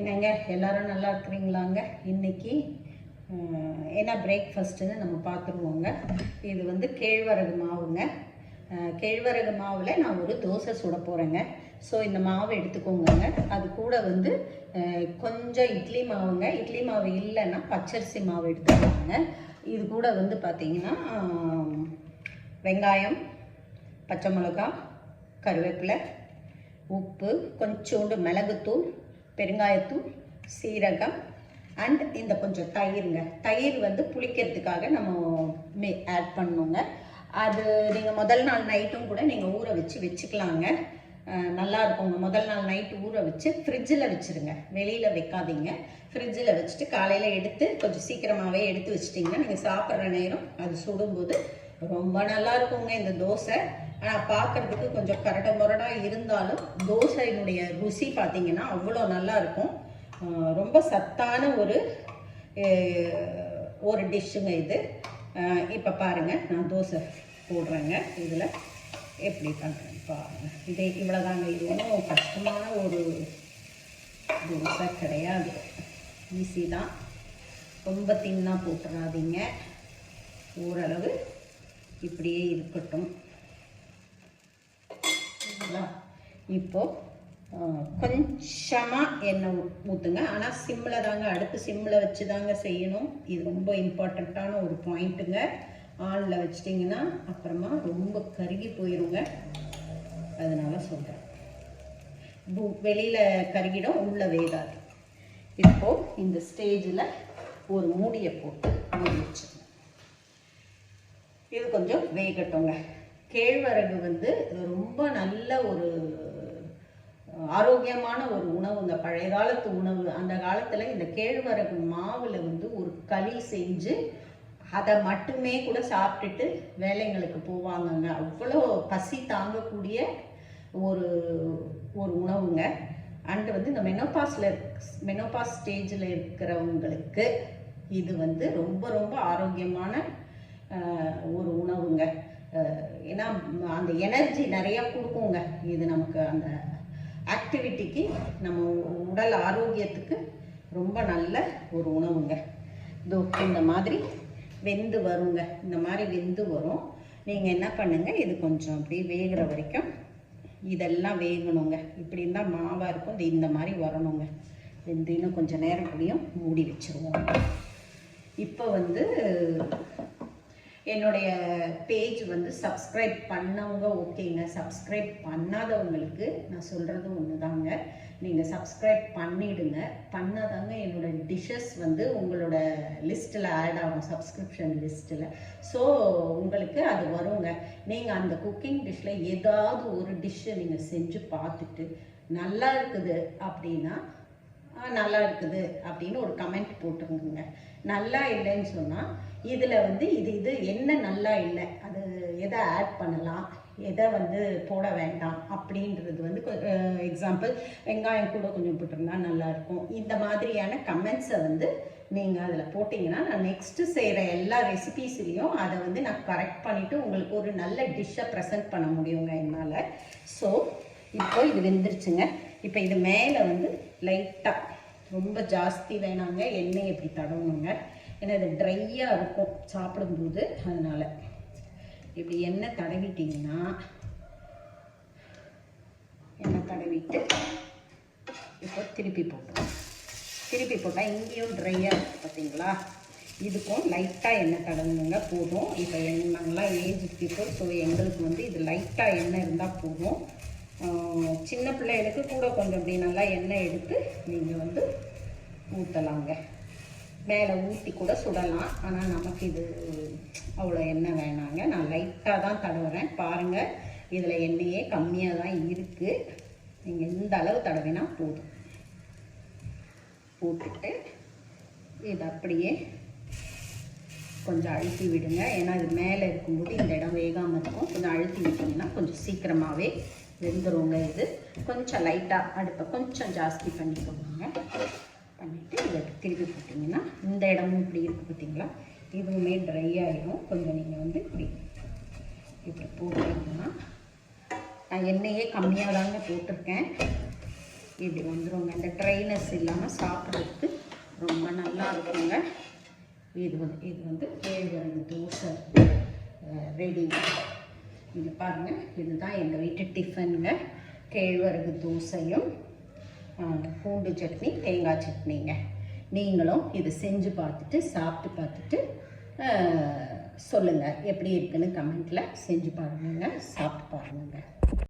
என்னங்க எல்லாரும் நல்லா இருக்கிறீங்களாங்க? இன்னைக்கு என்ன பிரேக்ஃபாஸ்ட்டுன்னு நம்ம பார்த்துருவோங்க. இது வந்து கேழ்வரகு மாவுங்க. கேழ்வரகு மாவில் நான் ஒரு தோசை சுட போகிறேங்க. ஸோ இந்த மாவு எடுத்துக்கோங்க. அது கூட வந்து கொஞ்சம் இட்லி மாவுங்க. இட்லி மாவு இல்லைன்னா பச்சரிசி மாவு எடுத்துக்கோங்க. இது கூட வந்து பார்த்திங்கன்னா வெங்காயம், பச்சை மிளகா, கருவேப்பிலை, உப்பு, கொஞ்சோண்டு மிளகுத்தூள், பெருங்காயத்தூள், சீரகம் அண்ட் இந்த கொஞ்சம் தயிர்ங்க. தயிர் வந்து புளிக்கிறதுக்காக நம்ம ஆட் பண்ணணுங்க. அது நீங்கள் முதல் நாள் நைட்டும் கூட நீங்கள் ஊற வச்சுக்கலாங்க. நல்லா இருக்குங்க. முதல் நாள் நைட்டு ஊற வச்சு ஃப்ரிட்ஜில் வச்சுருங்க, வெளியில் வைக்காதீங்க. ஃப்ரிட்ஜில் வச்சுட்டு காலையில் எடுத்து கொஞ்சம் சீக்கிரமாகவே எடுத்து வச்சிட்டிங்கன்னா நீங்கள் சாப்பிட்ற நேரம் அது சுடும்போது ரொம்ப நல்லா இருக்குங்க இந்த தோசை. ஆனால் பார்க்குறதுக்கு கொஞ்சம் கரட முரடாக இருந்தாலும் தோசையினுடைய ருசி பார்த்திங்கன்னா அவ்வளோ நல்லா இருக்கும். ரொம்ப சத்தான ஒரு டிஷ்ஷுங்க இது. இப்போ பாருங்கள், நான் தோசை போடுறேங்க. இதில் எப்படி பண்ணுறேன் பாருங்கள். இதே இவ்வளோதாங்க. இது ஒன்றும் கஷ்டமான ஒரு தோசை கிடையாது, ஈஸி தான். ரொம்ப தின்னா போட்டுறாதீங்க, ஓரளவு இப்படியே இருக்கட்டும். இப்போது கொஞ்சமாக எண்ணெய் ஊற்றுங்க. ஆனால் சிம்மில் தாங்க, அடுப்பு சிம்மில் வச்சு தாங்க செய்யணும். இது ரொம்ப இம்பார்ட்டண்ட்டான ஒரு பாயிண்ட்டுங்க. ஆனில் வச்சிட்டிங்கன்னா அப்புறமா ரொம்ப கருகி போயிடுங்க. அதனால சொல்கிறேன், வெளியில் கருகிடும், உள்ளே வேகாது. இப்போது இந்த ஸ்டேஜில் ஒரு மூடியை போட்டு மூடி வச்சுருங்க. இது கொஞ்சம் வேகட்டுங்க. கேழ்வரகு வந்து ரொம்ப நல்ல ஒரு ஆரோக்கியமான ஒரு உணவுங்க, பழைய காலத்து உணவு. அந்த காலத்தில் இந்த கேழ்வரகு மாவில் வந்து ஒரு களி செஞ்சு அதை மட்டுமே கூட சாப்பிட்டுட்டு வேலைங்களுக்கு போவாங்கங்க. அவ்வளோ பசி தாங்கக்கூடிய ஒரு உணவுங்க. அண்டு வந்து இந்த மெனோபாஸ் ஸ்டேஜில் இருக்கிறவங்களுக்கு இது வந்து ரொம்ப ரொம்ப ஆரோக்கியமான ஒரு உணவுங்க. ஏன்னா அந்த எனர்ஜி நிறையா கொடுக்குங்க. இது நமக்கு அந்த ஆக்டிவிட்டிக்கு, நம்ம உடல் ஆரோக்கியத்துக்கு ரொம்ப நல்ல ஒரு உணவுங்க. இந்த மாதிரி வெந்து வருங்க. இந்த மாதிரி வெந்து வரும். நீங்கள் என்ன பண்ணுங்கள், இது கொஞ்சம் அப்படியே வேகிற வரைக்கும் இதெல்லாம் வேகணுங்க. இப்படி இருந்தால் மாவாக இருக்கும். இது இந்த மாதிரி வரணுங்க. வெந்து இன்னும் கொஞ்சம் நேரம் கூடயும் மூடி வச்சுருவோம். இப்போ வந்து என்னுடைய பேஜ் வந்து சப்ஸ்கிரைப் பண்ணவங்க ஓகேங்க. சப்ஸ்கிரைப் பண்ணாதவங்களுக்கு நான் சொல்கிறது ஒன்று தாங்க, நீங்கள் சப்ஸ்கிரைப் பண்ணிவிடுங்க. பண்ணாதாங்க என்னோடய டிஷ்ஷஸ் வந்து உங்களோட லிஸ்ட்டில் ஆட் ஆகும், சப்ஸ்கிரிப்ஷன் லிஸ்ட்டில். ஸோ உங்களுக்கு அது வருங்க. நீங்கள் அந்த குக்கிங் டிஷ்ஷில் ஏதாவது ஒரு டிஷ்ஷை நீங்கள் செஞ்சு பார்த்துட்டு நல்லா இருக்குது அப்படின்னா நல்லா இருக்குது அப்படின்னு ஒரு கமெண்ட் போட்டுருங்க. நல்லா இல்லைன்னு சொன்னால் இதில் வந்து இது என்ன நல்லா இல்லை, அது எதை ஆட் பண்ணலாம், எதை வந்து போட வேண்டாம் அப்படின்றது வந்து எக்ஸாம்பிள் வெங்காயம் கூட கொஞ்சம் போட்டிருந்தா நல்லாயிருக்கும். இந்த மாதிரியான கமெண்ட்ஸை வந்து நீங்கள் அதில் போட்டிங்கன்னா நான் நெக்ஸ்ட்டு செய்கிற எல்லா ரெசிபீஸ்லேயும் அதை வந்து நான் கரெக்ட் பண்ணிவிட்டு உங்களுக்கு ஒரு நல்ல டிஷ்ஷை ப்ரெசென்ட் பண்ண முடியுங்க என்னால். ஸோ இப்போ இது வெந்துருச்சுங்க. இப்போ இது மேலே வந்து லைட்டாக, ரொம்ப ஜாஸ்தி வேணாங்க, எண்ணெய் எப்படி தடவணுங்க. ஏன்னா இது ட்ரையாக இருக்கும் சாப்பிடும்போது. அதனால் இப்படி எண்ணெய் தடவிட்டிங்கன்னா, எண்ணெய் தடவிட்டு இப்போ திருப்பி போட்டால் இங்கேயும் ட்ரையாக இருக்குது பார்த்தீங்களா. இதுக்கும் லைட்டாக எண்ணெய் தடவுங்க போதும். இப்போ நாங்களாம் ஏஜ் பீப்புள், ஸோ எங்களுக்கு வந்து இது லைட்டாக எண்ணெய் இருந்தால் போதும். சின்ன பிள்ளைகளுக்கு கூட கொஞ்சம் அப்படி நல்லா எண்ணெய் எடுத்து நீங்கள் வந்து ஊற்றலாங்க. மேலே ஊற்றி கூட சுடலாம். ஆனால் நமக்கு இது அவ்வளோ எண்ணெய் வேணாங்க. நான் லைட்டாக தான் தடவுறேன். பாருங்கள், இதில் எண்ணெயே கம்மியாக தான் இருக்குது. நீங்கள் இந்த அளவு தடவினா போதும். போட்டுட்டு இது அப்படியே கொஞ்சம் அழுத்தி விடுங்க. ஏன்னா இது மேலே இருக்கும்போது இந்த இடம் வேகாமல் இருக்கும். கொஞ்சம் அழுத்தி விட்டிங்கன்னா கொஞ்சம் சீக்கிரமாகவே வெந்துருங்க. இது கொஞ்சம் லைட்டாக அடுப்பை கொஞ்சம் ஜாஸ்தி பண்ணிக்கோங்க. பண்ணிவிட்டு இதை திருப்பி போட்டிங்கன்னா இந்த இடமும் இப்படி இருக்குது பார்த்தீங்களா, இதுவுமே ட்ரை ஆகிடும். கொஞ்சம் நீங்கள் வந்து இப்படி போட்டிங்கன்னா, நான் எண்ணெயே கம்மியாக தாங்க போட்டிருக்கேன். இப்படி வந்துடுங்க. இந்த ட்ரைனஸ் இல்லாமல் சாப்பிட்றதுக்கு ரொம்ப நல்லா இருக்குங்க. இது வந்து கேழ்வரகு தோசை ரெடிங்க. இது பாருங்கள், இதுதான் எங்கள் வீட்டு டிஃபனுங்க. கேழ்வரகு தோசையும் பூண்டு சட்னி, தேங்காய் சட்னிங்க. நீங்களும் இதை செஞ்சு பார்த்துட்டு சாப்பிட்டு பார்த்துட்டு சொல்லுங்கள் எப்படி இருக்குன்னு கமெண்ட்டில் செஞ்சு பாருங்க, சாப்பிட்டு பாருங்க.